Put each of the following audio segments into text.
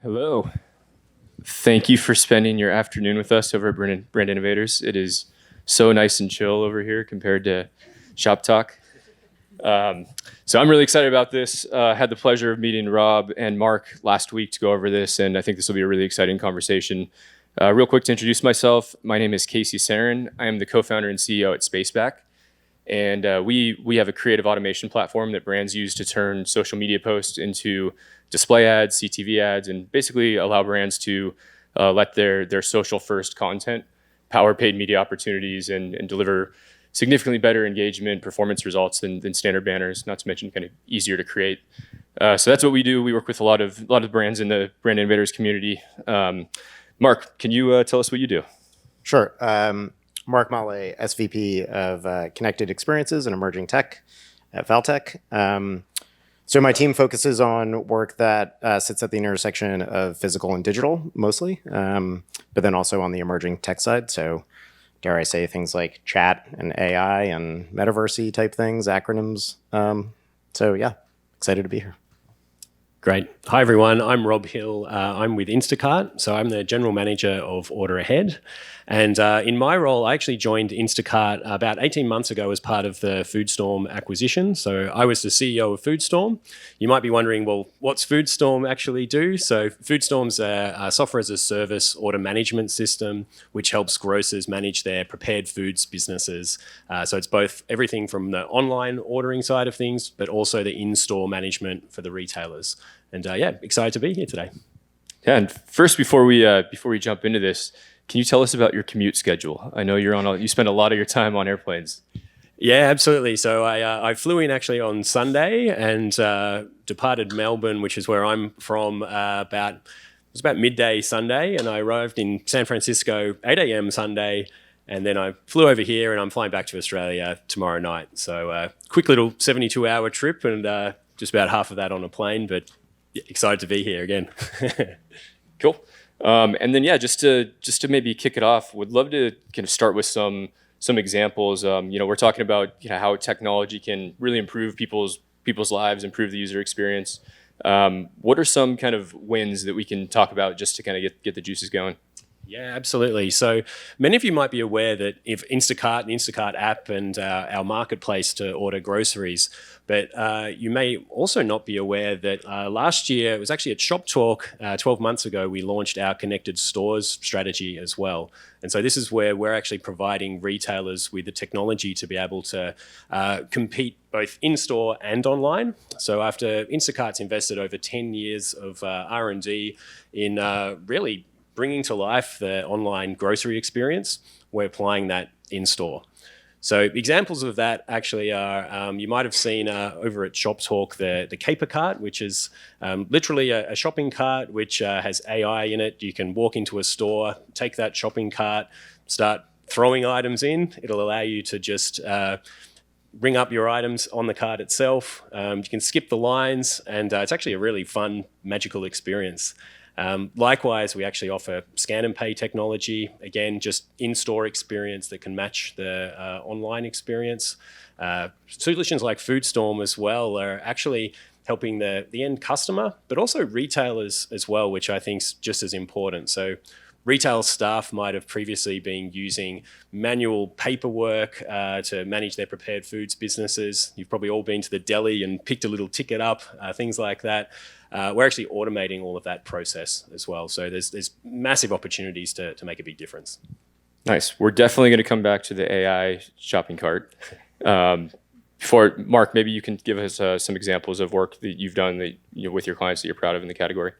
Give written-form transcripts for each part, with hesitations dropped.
Hello. Thank you for spending your afternoon with us over at Brand Innovators. It is so nice and chill over here compared to ShopTalk. So I'm really excited about this. Had the pleasure of meeting Rob and Marc last week to go over this, and I think this will be a really exciting conversation. Real quick to introduce myself, my name is Casey Saran. I am the co-founder and CEO at Spaceback. And we have a creative automation platform that brands use to turn social media posts into display ads, CTV ads, and basically allow brands to let their social first content power paid media opportunities and deliver significantly better engagement, performance results than standard banners, not to mention kind of easier to create. So that's what we do. We work with a lot of brands in the Brand Innovators community. Marc, can you tell us what you do? Sure. Marc Maleh, SVP of Connected Experiences and Emerging Tech at Valtech. So my team focuses on work that sits at the intersection of physical and digital mostly, but then also on the emerging tech side. So dare I say things like chat and AI and metaversey type things, acronyms. So yeah, excited to be here. Great. Hi, everyone. I'm Rob Hill. I'm with Instacart. So I'm the general manager of Order Ahead. And in my role, I actually joined Instacart about 18 months ago as part of the FoodStorm acquisition. So I was the CEO of FoodStorm. You might be wondering, well, what's FoodStorm actually do? So FoodStorm's a software as a service order management system, which helps grocers manage their prepared foods businesses. So it's both everything from the online ordering side of things, but also the in-store management for the retailers. And excited to be here today. Yeah, and first, before we jump into this, can you tell us about your commute schedule? I know you spend a lot of your time on airplanes. Yeah, absolutely. So I flew in actually on Sunday and departed Melbourne, which is where I'm from, about midday Sunday, and I arrived in San Francisco 8 a.m. Sunday, and then I flew over here, and I'm flying back to Australia tomorrow night. So quick little 72-hour trip, and just about half of that on a plane, but excited to be here again. Cool. And then just to maybe kick it off, would love to kind of start with some examples. We're talking about how technology can really improve people's lives, improve the user experience. What are some kind of wins that we can talk about just to kind of get the juices going? Yeah, absolutely. So many of you might be aware that if the Instacart app and our marketplace to order groceries, but you may also not be aware that last year, it was actually at ShopTalk 12 months ago, we launched our connected stores strategy as well. And so this is where we're actually providing retailers with the technology to be able to compete both in-store and online. So after Instacart's invested over 10 years of R&D in really bringing to life the online grocery experience, we're applying that in-store. So examples of that actually are, you might have seen over at ShopTalk, the Caper Cart, which is literally a shopping cart which has AI in it. You can walk into a store, take that shopping cart, start throwing items in. It'll allow you to just bring up your items on the cart itself. You can skip the lines, and it's actually a really fun, magical experience. Likewise, we actually offer scan and pay technology, again, just in-store experience that can match the online experience. Solutions like FoodStorm as well are actually helping the end customer, but also retailers as well, which I think is just as important. So retail staff might have previously been using manual paperwork to manage their prepared foods businesses. You've probably all been to the deli and picked a little ticket up, things like that. We're actually automating all of that process as well. So there's massive opportunities to make a big difference. Nice. We're definitely going to come back to the AI shopping cart. Before, Marc, maybe you can give us some examples of work that you've done that, with your clients that you're proud of in the category.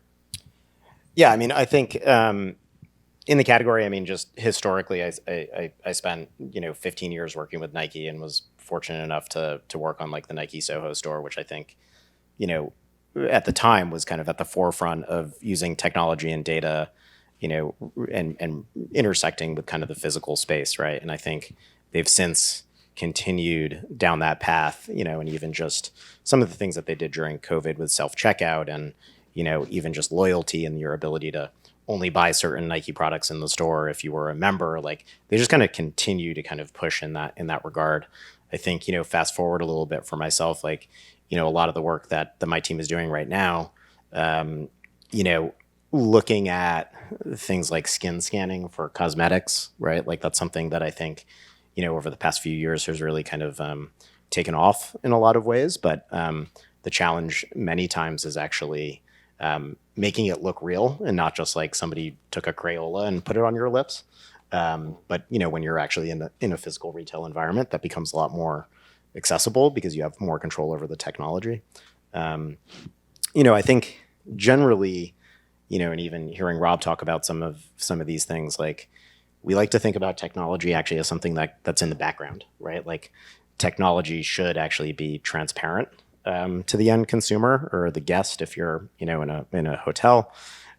Yeah, I mean, I think in the category, I mean, just historically, I spent 15 years working with Nike and was fortunate enough to work on like the Nike Soho store, which I think at the time was kind of at the forefront of using technology and data, and intersecting with kind of the physical space, right? And I think they've since continued down that path, and even just some of the things that they did during COVID with self-checkout and, even just loyalty and your ability to only buy certain Nike products in the store if you were a member, like they just kind of continue to kind of push in that regard. I think, fast forward a little bit for myself, like, a lot of the work that my team is doing right now, looking at things like skin scanning for cosmetics, right? Like that's something that I think, over the past few years has really kind of taken off in a lot of ways. But the challenge many times is actually making it look real and not just like somebody took a Crayola and put it on your lips. But when you're actually in a physical retail environment, that becomes a lot more accessible because you have more control over the technology. I think generally, and even hearing Rob talk about some of these things, like we like to think about technology actually as something that's in the background, right? Like technology should actually be transparent to the end consumer or the guest if you're, in a hotel,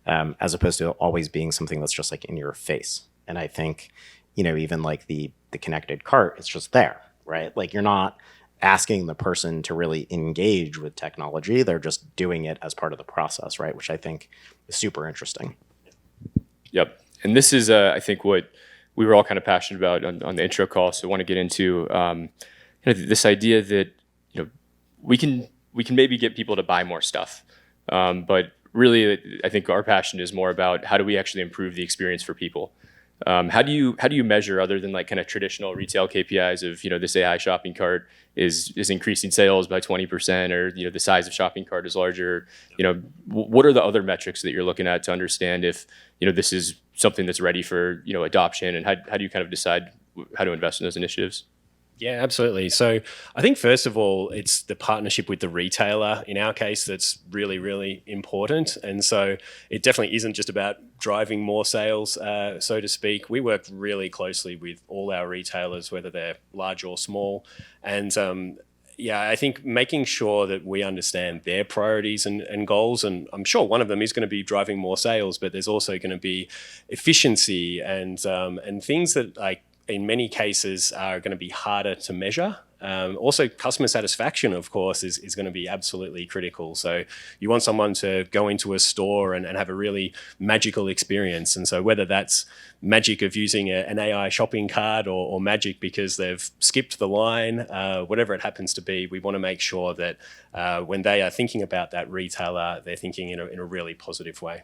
as opposed to always being something that's just like in your face. And I think, even like the connected cart, it's just there, right? Like you're not asking the person to really engage with technology. They're just doing it as part of the process, right? Which I think is super interesting. Yep. And this is, I think, what we were all kind of passionate about on the intro call. So I want to get into this idea that we can maybe get people to buy more stuff, but really, I think our passion is more about how do we actually improve the experience for people. How do you measure, other than like kind of traditional retail KPIs of this AI shopping cart is increasing sales by 20%, or the size of shopping cart is larger? What are the other metrics that you're looking at to understand if this is something that's ready for adoption, and how do you kind of decide how to invest in those initiatives? Yeah, absolutely. So I think first of all, it's the partnership with the retailer in our case that's really, really important. And so it definitely isn't just about driving more sales, so to speak. We work really closely with all our retailers, whether they're large or small. And I think making sure that we understand their priorities and goals, and I'm sure one of them is going to be driving more sales, but there's also going to be efficiency and things that like in many cases are going to be harder to measure. Also, customer satisfaction, of course, is going to be absolutely critical. So you want someone to go into a store and have a really magical experience. And so whether that's magic of using an AI shopping cart or magic because they've skipped the line, whatever it happens to be, we want to make sure that when they are thinking about that retailer, they're thinking in a really positive way.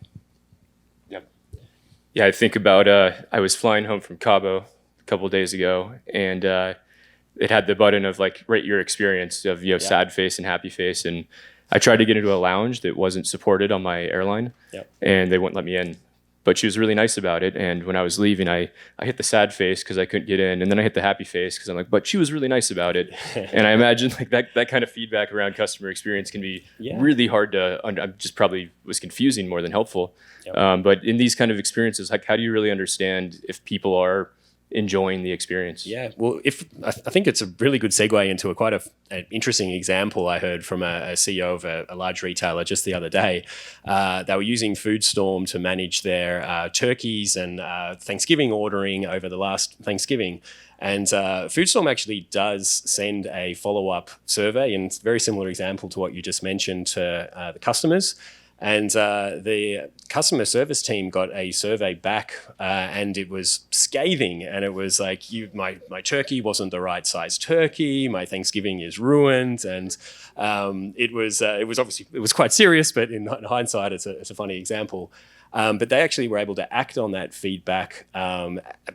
Yeah, I think about, I was flying home from Cabo couple of days ago, and it had the button of like rate your experience of sad face and happy face, and I tried to get into a lounge that wasn't supported on my airline, and they wouldn't let me in. But she was really nice about it, and when I was leaving, I hit the sad face because I couldn't get in, and then I hit the happy face because I'm like, but she was really nice about it. And I imagine like that kind of feedback around customer experience can be really hard to just probably was confusing more than helpful. But in these kind of experiences, like how do you really understand if people are enjoying the experience? Yeah, well, I think it's a really good segue into quite an interesting example I heard from a CEO of a large retailer just the other day. They were using FoodStorm to manage their turkeys and Thanksgiving ordering over the last Thanksgiving. And FoodStorm actually does send a follow-up survey, and it's a very similar example to what you just mentioned to the customers. And the customer service team got a survey back, and it was scathing. And it was like, my turkey wasn't the right size turkey. My Thanksgiving is ruined. And it was obviously quite serious, but in hindsight, it's a funny example. But they actually were able to act on that feedback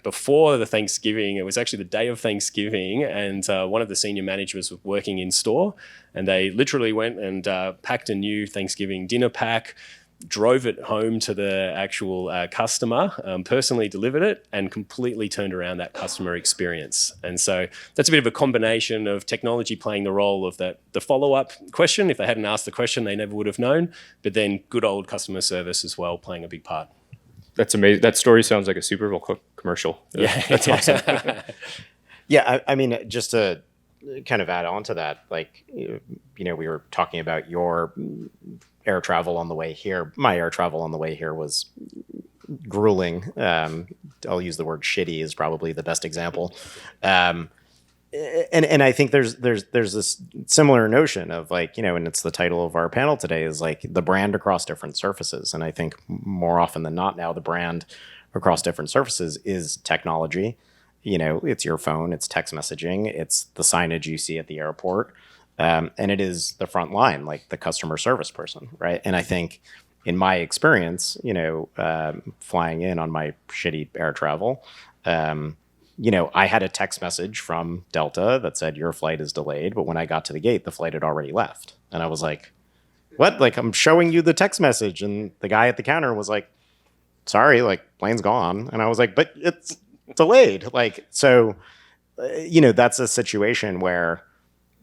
before the Thanksgiving. It was actually the day of Thanksgiving, and one of the senior managers was working in store, and they literally went and packed a new Thanksgiving dinner pack, drove it home to the actual customer, personally delivered it, and completely turned around that customer experience. And so that's a bit of a combination of technology playing the role of the follow-up question. If they hadn't asked the question, they never would have known, but then good old customer service as well playing a big part. That's amazing. That story sounds like a Super Bowl commercial. Yeah, that's awesome. Yeah, I mean, just to kind of add on to that, like, we were talking about your air travel on the way here. My air travel on the way here was grueling. I'll use the word shitty is probably the best example. And I think there's this similar notion of like, and it's the title of our panel today is like the brand across different surfaces. And I think more often than not now the brand across different surfaces is technology. It's your phone, it's text messaging, it's the signage you see at the airport. And it is the front line, like the customer service person, right? And I think, in my experience, flying in on my shitty air travel, I had a text message from Delta that said your flight is delayed, but when I got to the gate, the flight had already left. And I was like, what? Like, I'm showing you the text message. And the guy at the counter was like, sorry, like, plane's gone. And I was like, but it's delayed. Like, so, that's a situation where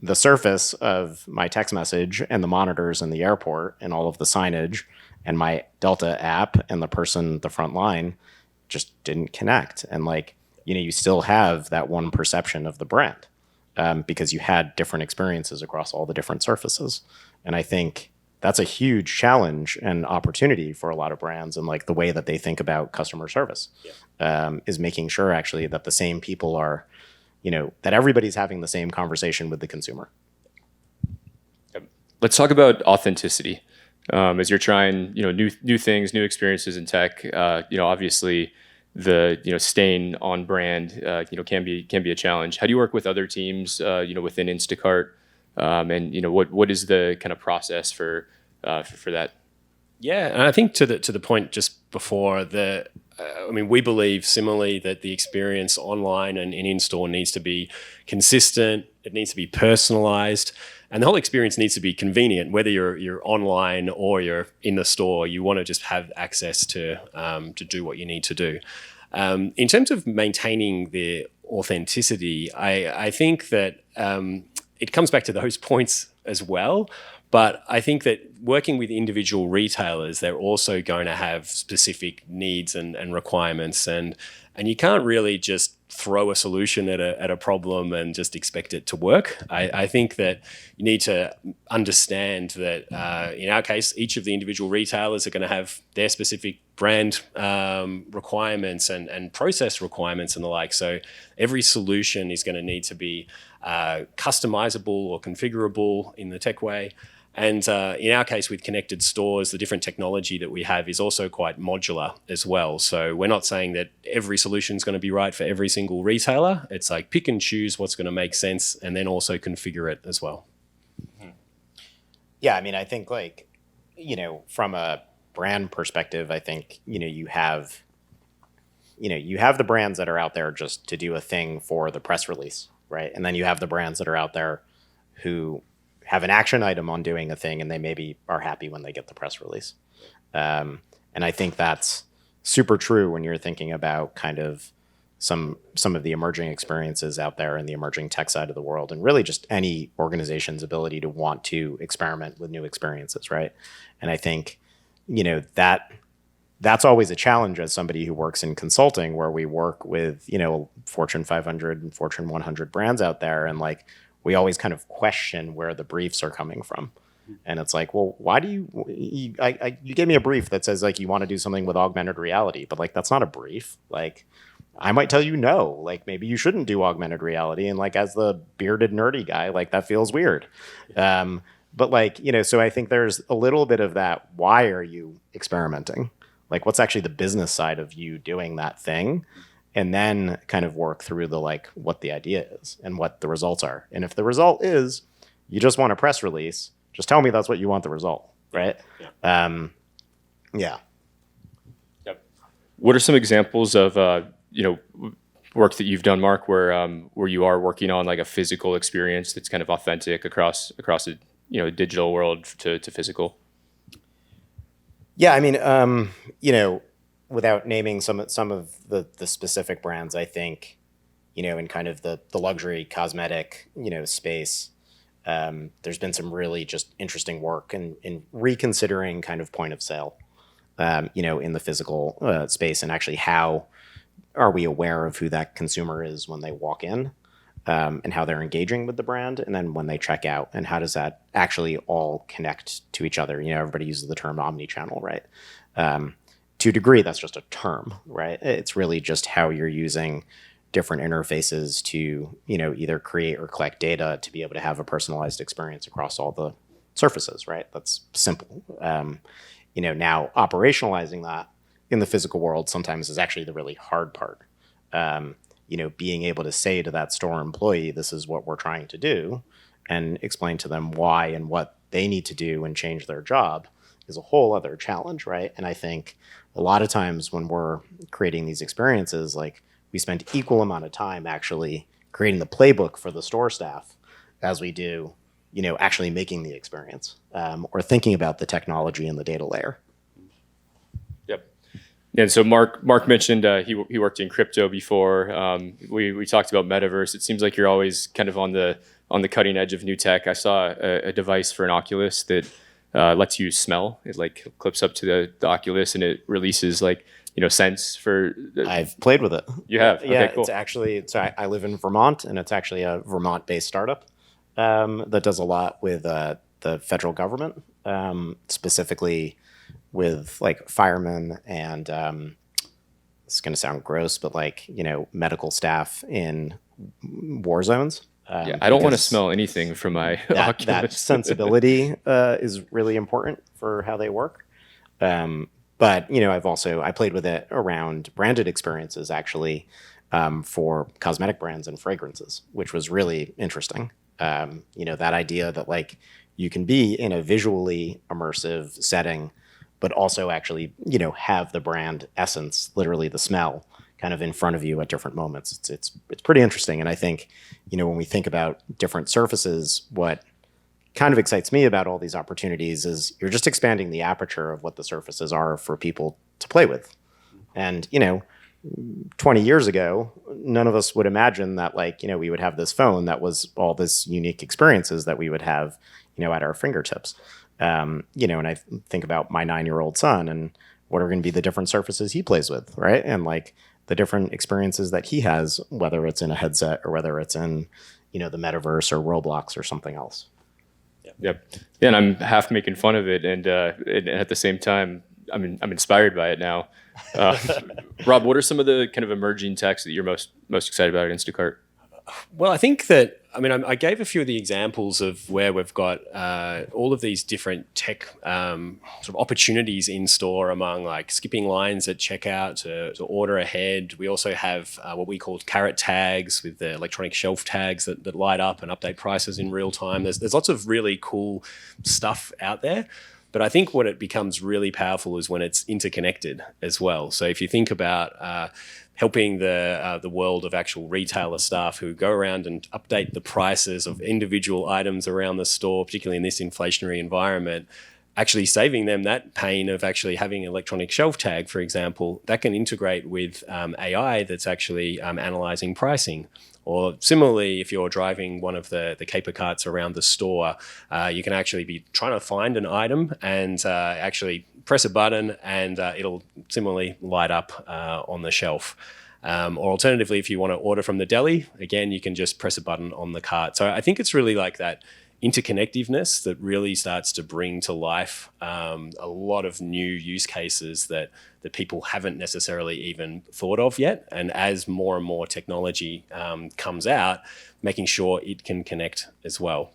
the surface of my text message and the monitors in the airport and all of the signage and my Delta app and the person at the front line just didn't connect. And like, you still have that one perception of the brand because you had different experiences across all the different surfaces. And I think that's a huge challenge and opportunity for a lot of brands, and like the way that they think about customer service is making sure actually that the same people are, that everybody's having the same conversation with the consumer. Let's talk about authenticity. As you're trying, new things, new experiences in tech. Obviously, the staying on brand, can be a challenge. How do you work with other teams, within Instacart, and what is the kind of process for that? Yeah, and I think to the point just before, we believe similarly that the experience online and in-store needs to be consistent. It needs to be personalized, and the whole experience needs to be convenient. Whether you're online or you're in the store, you want to just have access to do what you need to do. In terms of maintaining the authenticity, I think that it comes back to those points as well. But I think that working with individual retailers, they're also going to have specific needs and requirements, and you can't really just throw a solution at a problem and just expect it to work. I think that you need to understand that in our case, each of the individual retailers are going to have their specific brand requirements and process requirements and the like. So every solution is going to need to be customizable or configurable in the tech way. And in our case, with connected stores, the different technology that we have is also quite modular as well. So we're not saying that every solution is going to be right for every single retailer. It's like pick and choose what's going to make sense and then also configure it as well. Yeah, I think from a brand perspective, I think, you have the brands that are out there just to do a thing for the press release, right? And then you have the brands that are out there who have an action item on doing a thing, and they maybe are happy when they get the press release. And I think that's super true when you're thinking about kind of some of the emerging experiences out there in the emerging tech side of the world, and really just any organization's ability to want to experiment with new experiences, right? And I think, that's always a challenge as somebody who works in consulting, where we work with, Fortune 500 and Fortune 100 brands out there, and like, we always kind of question where the briefs are coming from. And it's like, well, why do you gave me a brief that says like you want to do something with augmented reality, but like that's not a brief. Like I might tell you no, like maybe you shouldn't do augmented reality. And like as the bearded nerdy guy, like that feels weird. But like, so I think there's a little bit of that. Why are you experimenting? Like what's actually the business side of you doing that thing? And then kind of work through the like what the idea is and what the results are. And if the result is you just want a press release, just tell me that's what you want the result, right? Yeah. Yep. What are some examples of work that you've done, Marc, where you are working on like a physical experience that's kind of authentic across a digital world to physical? Yeah, without naming some of the specific brands, I think, in kind of the luxury cosmetic, space, there's been some really just interesting work in reconsidering kind of point of sale, in the physical space, and actually how are we aware of who that consumer is when they walk in, and how they're engaging with the brand, and then when they check out, and how does that actually all connect to each other? Everybody uses the term omni-channel, right? To a degree, that's just a term, right? It's really just how you're using different interfaces to, either create or collect data to be able to have a personalized experience across all the surfaces, right? That's simple. Now operationalizing that in the physical world sometimes is actually the really hard part. Being able to say to that store employee, this is what we're trying to do, and explain to them why and what they need to do and change their job, is a whole other challenge, right? And I think a lot of times when we're creating these experiences, like we spend equal amount of time actually creating the playbook for the store staff as we do, actually making the experience, or thinking about the technology and the data layer. Yep. And so Marc mentioned he worked in crypto before. We talked about metaverse. It seems like you're always kind of on the cutting edge of new tech. I saw a device for an Oculus that lets you smell. It like clips up to the Oculus and it releases like scents for. I've played with it. You have? Yeah, Okay, cool. it's actually. So I live in Vermont, and it's actually a Vermont-based startup that does a lot with the federal government, specifically with like firemen and it's going to sound gross, but like medical staff in war zones. Yeah, I don't want to smell anything from my Oculus. That sensibility is really important for how they work. But I played with it around branded experiences actually, for cosmetic brands and fragrances, which was really interesting. That idea that like you can be in a visually immersive setting, but also actually have the brand essence, literally the smell, kind of in front of you at different moments. It's pretty interesting. And I think when we think about different surfaces, what kind of excites me about all these opportunities is you're just expanding the aperture of what the surfaces are for people to play with. And 20 years ago, none of us would imagine that we would have this phone that was all this unique experiences that we would have at our fingertips. And I think about my 9-year-old son and what are going to be the different surfaces he plays with, right? And like the different experiences that he has, whether it's in a headset or whether it's in the metaverse or Roblox or something else. Yep. Yeah, and I'm half making fun of it, and at the same time, I'm inspired by it now. Rob, what are some of the kind of emerging techs that you're most excited about at Instacart? Well, I think that, I gave a few of the examples of where we've got all of these different tech sort of opportunities in store, among like skipping lines at checkout to order ahead. We also have what we call carrot tags with the electronic shelf tags that light up and update prices in real time. There's lots of really cool stuff out there. But I think what it becomes really powerful is when it's interconnected as well. So if you think about helping the world of actual retailer staff who go around and update the prices of individual items around the store, particularly in this inflationary environment, actually saving them that pain of actually having an electronic shelf tag, for example, that can integrate with AI that's actually analyzing pricing. Or similarly, if you're driving one of the caper carts around the store, you can actually be trying to find an item and actually press a button and it'll similarly light up on the shelf. Or alternatively, if you want to order from the deli, again, you can just press a button on the cart. So I think it's really like that interconnectiveness that really starts to bring to life a lot of new use cases that people haven't necessarily even thought of yet. And as more and more technology comes out, making sure it can connect as well.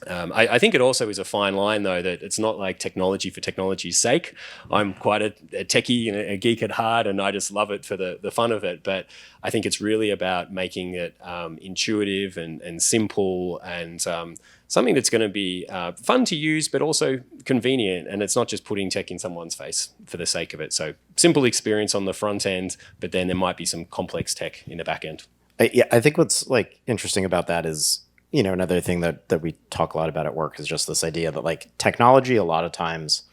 I think it also is a fine line, though, that it's not like technology for technology's sake. I'm quite a techie and a geek at heart, and I just love it for the fun of it. But I think it's really about making it intuitive and simple and something that's going to be fun to use, but also convenient. And it's not just putting tech in someone's face for the sake of it. So simple experience on the front end, but then there might be some complex tech in the back end. I think what's like interesting about that is, another thing that we talk a lot about at work is just this idea that like technology a lot of times,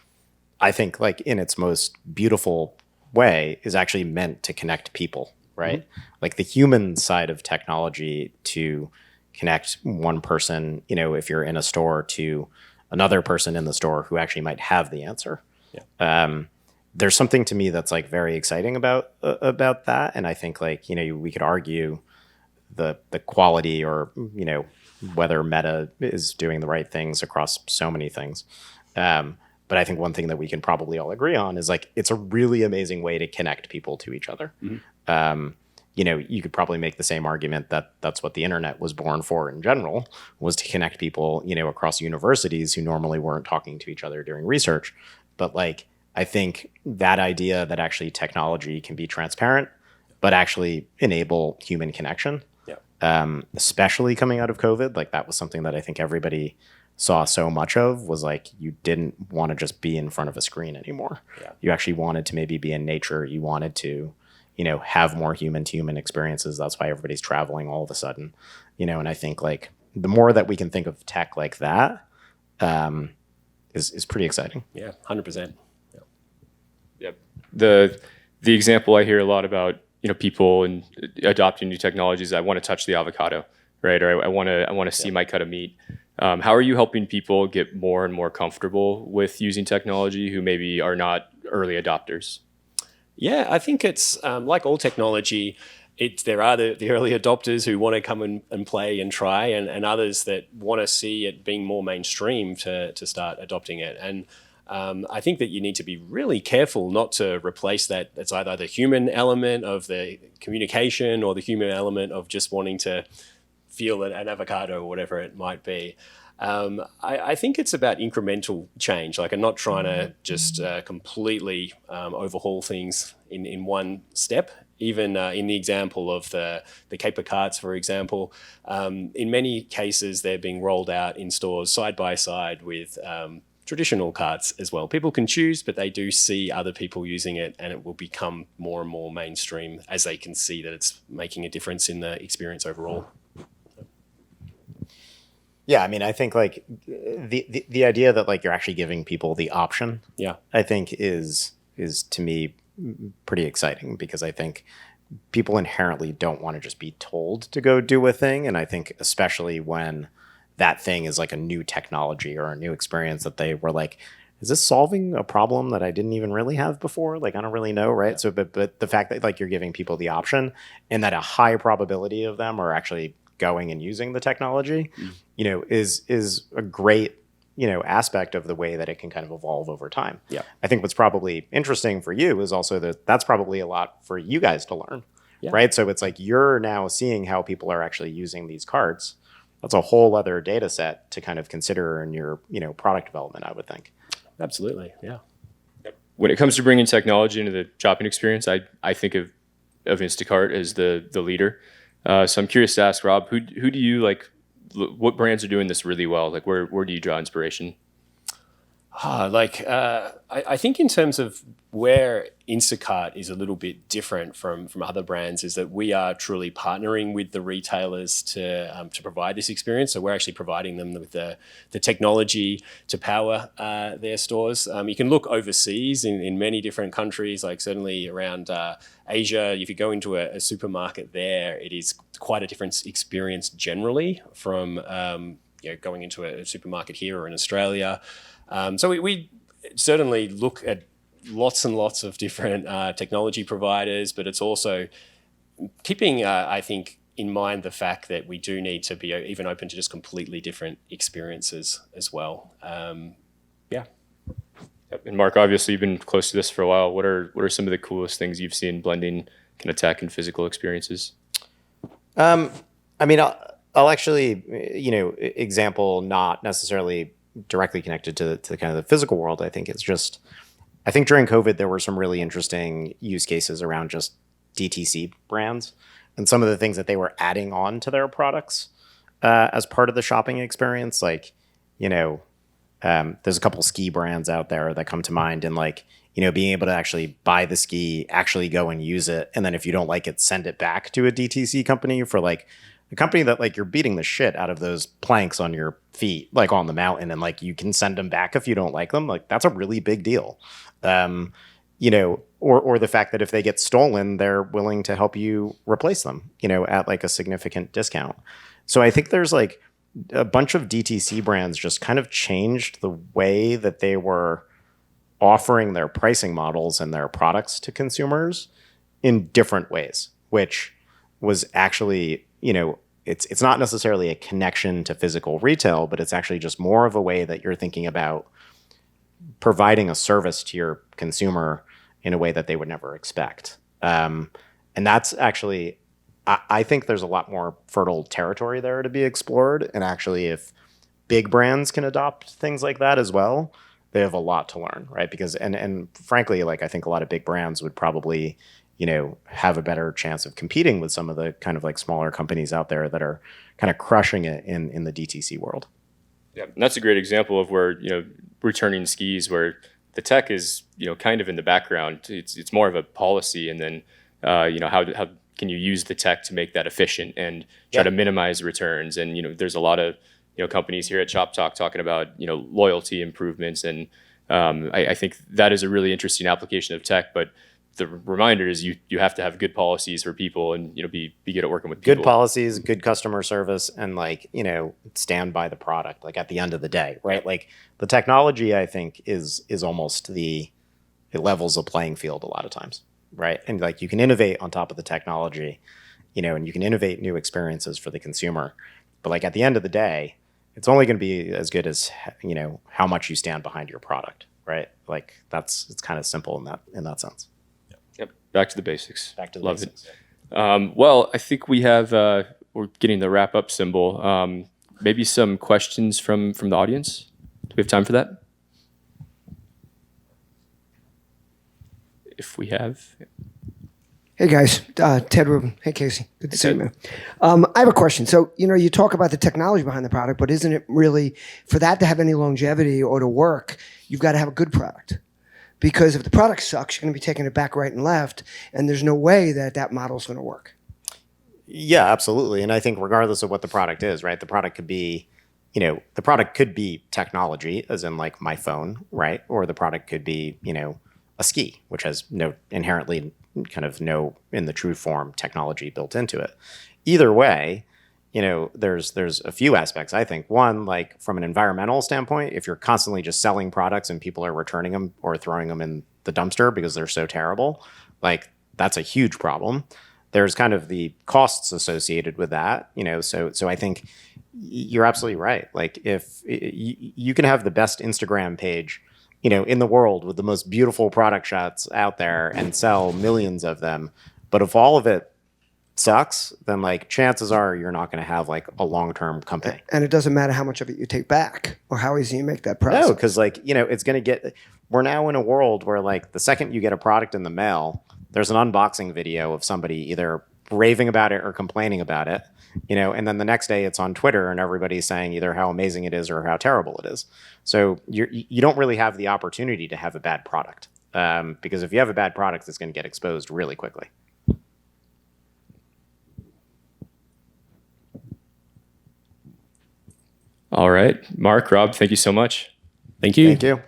I think like in its most beautiful way is actually meant to connect people, right? Mm-hmm. Like the human side of technology to connect one person, if you're in a store to another person in the store who actually might have the answer. Yeah. There's something to me that's like very exciting about that. And I think like, we could argue the quality or, whether Meta is doing the right things across so many things. But I think one thing that we can probably all agree on is like, it's a really amazing way to connect people to each other. Mm-hmm. You could probably make the same argument that that's what the internet was born for in general, was to connect people, across universities who normally weren't talking to each other during research. But like, I think that idea that actually technology can be transparent, but actually enable human connection, especially coming out of COVID, like that was something that I think everybody saw so much of was like you didn't want to just be in front of a screen anymore. Yeah. You actually wanted to maybe be in nature. You wanted to, have more human to human experiences. That's why everybody's traveling all of a sudden, and I think like the more that we can think of tech like that, is pretty exciting. Yeah, 100%. Yeah. Yep. The example I hear a lot about, people and adopting new technologies. I want to touch the avocado, right? Or I want to see my cut of meat. How are you helping people get more and more comfortable with using technology who maybe are not early adopters? Yeah, I think it's like all technology. There are the early adopters who want to come and play and try, and others that want to see it being more mainstream to start adopting it. And I think that you need to be really careful not to replace that. It's either the human element of the communication or the human element of just wanting to feel an avocado or whatever it might be. I think it's about incremental change. Like I'm not trying to just completely overhaul things in one step. Even in the example of the caper carts, for example, in many cases they're being rolled out in stores side by side with traditional carts as well. People can choose, but they do see other people using it, and it will become more and more mainstream as they can see that it's making a difference in the experience overall. Yeah, I mean, I think like the idea that like you're actually giving people the option, Yeah, I think is to me pretty exciting, because I think people inherently don't want to just be told to go do a thing, and I think especially when that thing is like a new technology or a new experience that they were like, is this solving a problem that I didn't even really have before? Like I don't really know, right? Yeah. So, but the fact that like you're giving people the option, and that a high probability of them are actually going and using the technology, is a great, aspect of the way that it can kind of evolve over time. Yeah. I think what's probably interesting for you is also that that's probably a lot for you guys to learn, Yeah. right? So it's like you're now seeing how people are actually using these carts. That's a whole other data set to kind of consider in your, product development, I would think. Absolutely. Yeah. When it comes to bringing technology into the shopping experience, I think of Instacart as the leader. So I'm curious to ask Rob, who do you like? What brands are doing this really well? Like where do you draw inspiration? I think in terms of where Instacart is a little bit different from other brands is that we are truly partnering with the retailers to provide this experience. So we're actually providing them with the technology to power their stores. You can look overseas in many different countries, like certainly around Asia. If you go into a supermarket there, it is quite a different experience generally from going into a supermarket here or in Australia. So we certainly look at lots and lots of different technology providers, but it's also keeping, I think, in mind the fact that we do need to be even open to just completely different experiences as well. Yeah. And Marc, obviously you've been close to this for a while. What are some of the coolest things you've seen blending kind of tech and physical experiences? I mean, I'll actually, example not necessarily directly connected to kind of the physical world. I think during COVID, there were some really interesting use cases around just DTC brands and some of the things that they were adding on to their products as part of the shopping experience. Like, there's a couple ski brands out there that come to mind, and like, being able to actually buy the ski, actually go and use it. And then if you don't like it, send it back to a DTC company for like a company that like you're beating the shit out of those planks on your feet, like on the mountain, and like you can send them back if you don't like them. Like that's a really big deal. Or the fact that if they get stolen, they're willing to help you replace them, at like a significant discount. So I think there's like a bunch of DTC brands just kind of changed the way that they were offering their pricing models and their products to consumers in different ways, which was actually, it's not necessarily a connection to physical retail, but it's actually just more of a way that you're thinking about providing a service to your consumer in a way that they would never expect. And that's actually, I think there's a lot more fertile territory there to be explored. And actually, if big brands can adopt things like that as well, they have a lot to learn, right? Because, and frankly, like I think a lot of big brands would probably, have a better chance of competing with some of the kind of like smaller companies out there that are kind of crushing it in the DTC world. Yeah, and that's a great example of where, returning skis, where the tech is, kind of in the background. It's more of a policy, and then, how can you use the tech to make that efficient and try to minimize returns? And, there's a lot of, companies here at ShopTalk talking about, loyalty improvements. And I think that is a really interesting application of tech. But the reminder is you have to have good policies for people, and, be good at working with people. Good policies, good customer service, and stand by the product. Like at the end of the day, right? Like the technology, I think is almost it levels a playing field a lot of times, right? And like you can innovate on top of the technology, and you can innovate new experiences for the consumer. But like at the end of the day, it's only going to be as good as, how much you stand behind your product, right? Like it's kind of simple in that sense. Yep. Back to the basics. Back to the Love basics. it. Well, I think we're getting the wrap up symbol. Maybe some questions from the audience. Do we have time for that? If we have. Hey guys, Ted Rubin. Hey Casey, good to see you, man. I have a question. So, you talk about the technology behind the product, but isn't it really, for that to have any longevity or to work, you've got to have a good product? Because if the product sucks, you're going to be taking it back right and left, and there's no way that model is going to work. Yeah, absolutely. And I think regardless of what the product is, right, the product could be technology, as in like my phone, right? Or the product could be, a ski, which has inherently no, in the true form, technology built into it. Either way, there's a few aspects. I think one, like from an environmental standpoint, if you're constantly just selling products and people are returning them or throwing them in the dumpster because they're so terrible, like that's a huge problem. There's kind of the costs associated with that, so I think you're absolutely right. Like if you can have the best Instagram page, in the world with the most beautiful product shots out there and sell millions of them, but if all of it sucks, then like chances are you're not going to have like a long-term company. And it doesn't matter how much of it you take back or how easy you make that process. No, because it's going to we're now in a world where like the second you get a product in the mail, there's an unboxing video of somebody either raving about it or complaining about it, and then the next day it's on Twitter and everybody's saying either how amazing it is or how terrible it is. So you don't really have the opportunity to have a bad product, because if you have a bad product, it's going to get exposed really quickly. All right. Marc, Rob, thank you so much. Thank you. Thank you.